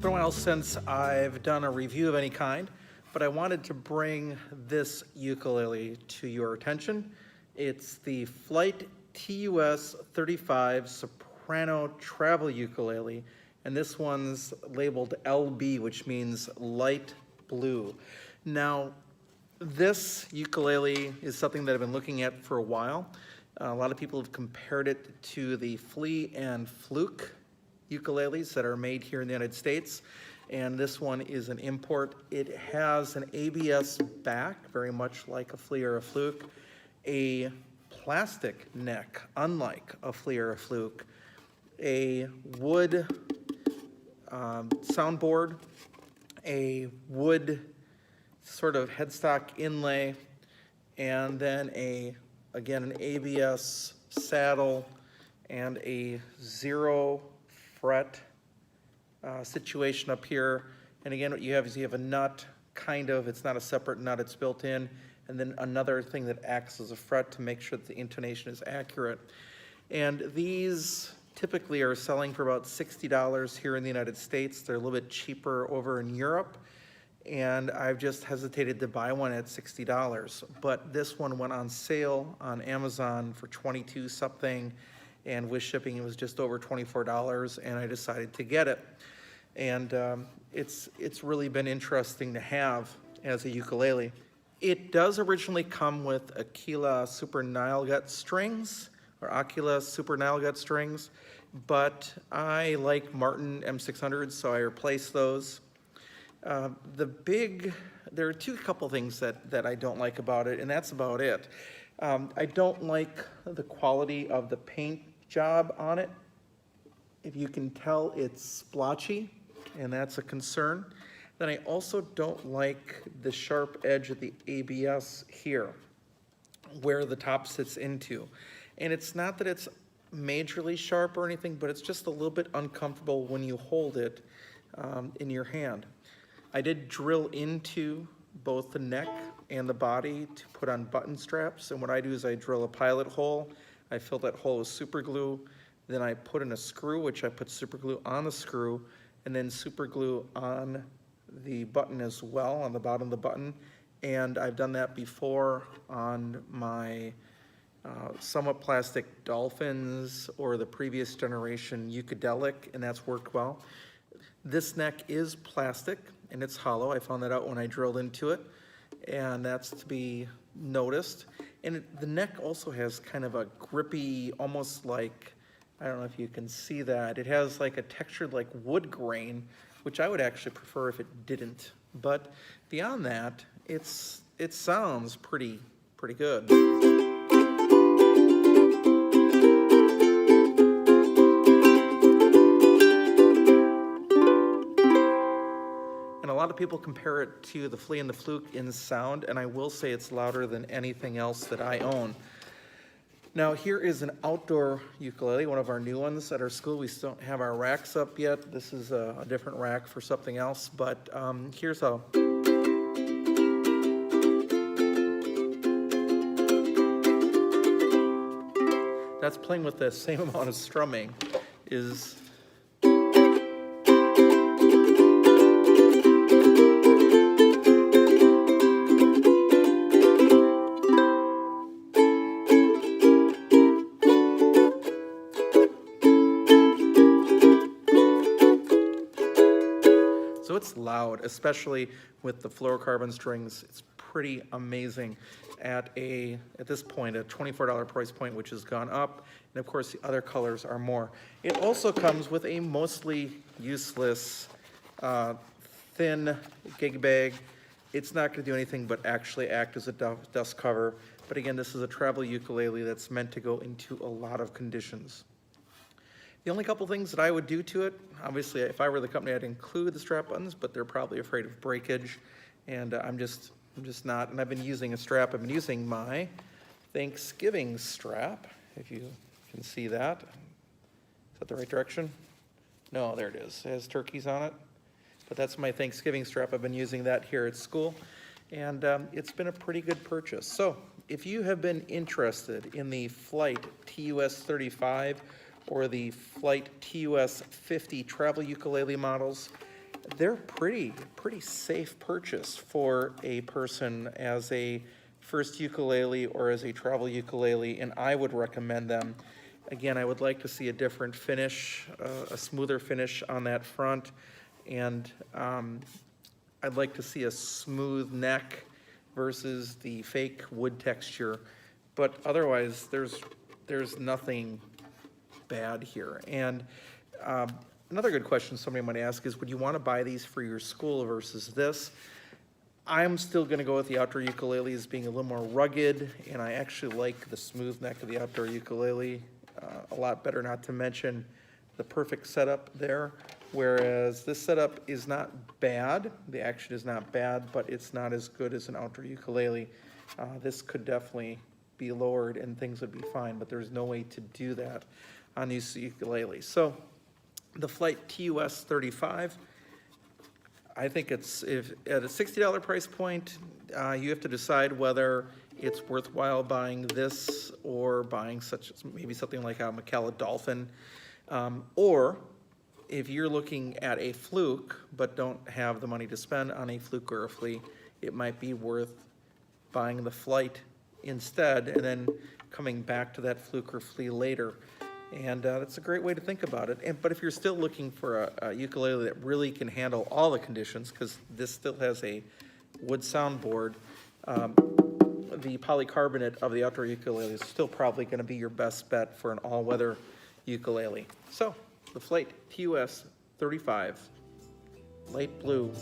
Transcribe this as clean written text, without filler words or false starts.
been a while since I've done a review of any kind, but I wanted to bring this ukulele to your attention. It's the Flight TUS35 Soprano travel ukulele, and this one's labeled LB, which means light blue. Now, this ukulele is something that I've been looking at for a while. A lot of people have compared it to the Flea and Fluke ukuleles that are made here in the United States, and this one is an import. It has an ABS back, very much like a Flea or a Fluke, a plastic neck, unlike a Flea or a Fluke, a wood soundboard, a wood sort of headstock inlay, and then again, an ABS saddle and a 0 fret situation up here. And again, what you have is you have a nut, kind of, it's not a separate nut, it's built in, and then another thing that acts as a fret to make sure that the intonation is accurate. And these typically are selling for about $60 here in the United States. They're a little bit cheaper over in Europe, and I've just hesitated to buy one at $60. But this one went on sale on Amazon for $22 something, and with shipping it was just over $24, and I decided to get it. And it's really been interesting to have as a ukulele. It does originally come with Aquila Super Nile Gut strings, or Aquila Super Nile Gut strings, but I like Martin M600s, so I replaced those. There are couple things that I don't like about it, and that's about it. I don't like the quality of the paint job on it. If you can tell, it's splotchy, and that's a concern. Then I also don't like the sharp edge of the ABS here, where the top sits into. And it's not that it's majorly sharp or anything, but it's just a little bit uncomfortable when you hold it in your hand. I did drill into both the neck and the body to put on button straps, and what I do is I drill a pilot hole. I fill that hole with super glue, then I put in a screw, which I put super glue on the screw, and then super glue on the button as well, on the bottom of the button. And I've done that before on my somewhat plastic Dolphins or the previous generation Ukulele, and that's worked well. This neck is plastic and it's hollow. I found that out when I drilled into it, and that's to be noticed. And the neck also has kind of a grippy, almost like, I don't know if you can see that, it has like a textured like wood grain, which I would actually prefer if it didn't. But beyond that, it sounds pretty good. A lot of people compare it to the Flea and the Fluke in sound, and I will say it's louder than anything else that I own. Now, here is an outdoor ukulele, one of our new ones at our school. We still don't have our racks up yet. This is a different rack for something else, but here's how. That's playing with the same amount of strumming. So it's loud, especially with the fluorocarbon strings. It's pretty amazing at this point, a $24 price point, which has gone up. And of course, the other colors are more. It also comes with a mostly useless thin gig bag. It's not going to do anything but actually act as a dust cover. But again, this is a travel ukulele that's meant to go into a lot of conditions. The only couple things that I would do to it, obviously if I were the company, I'd include the strap buttons, but they're probably afraid of breakage, and I'm just not. And I've been using a strap. I've been using my Thanksgiving strap, if you can see that. Is that the right direction? No, there it is. It has turkeys on it, but that's my Thanksgiving strap. I've been using that here at school, and it's been a pretty good purchase. So if you have been interested in the Flight TUS35 or the Flight TUS50 travel ukulele models, they're pretty safe purchase for a person as a first ukulele or as a travel ukulele, and I would recommend them. Again, I would like to see a different finish, a smoother finish on that front, and I'd like to see a smooth neck versus the fake wood texture, but otherwise there's nothing bad here. And another good question somebody might ask is, would you want to buy these for your school versus this? I'm still going to go with the outdoor ukulele as being a little more rugged, and I actually like the smooth neck of the outdoor ukulele a lot better, not to mention the perfect setup there, whereas this setup is not bad. The action is not bad, but it's not as good as an outdoor ukulele. This could definitely be lowered and things would be fine, but there's no way to do that on these ukuleles. So the Flight TUS35, I think it's, if at a $60 price point, you have to decide whether it's worthwhile buying this or buying maybe something like a Macala Dolphin, or if you're looking at a fluke but don't have the money to spend on a fluke or a flea, it might be worth buying the Flight instead and then coming back to that fluke or flea later. And that's a great way to think about it. But if you're still looking for a ukulele that really can handle all the conditions, because this still has a wood soundboard, the polycarbonate of the outdoor ukulele is still probably going to be your best bet for an all-weather ukulele. So, the Flight TUS35, light blue.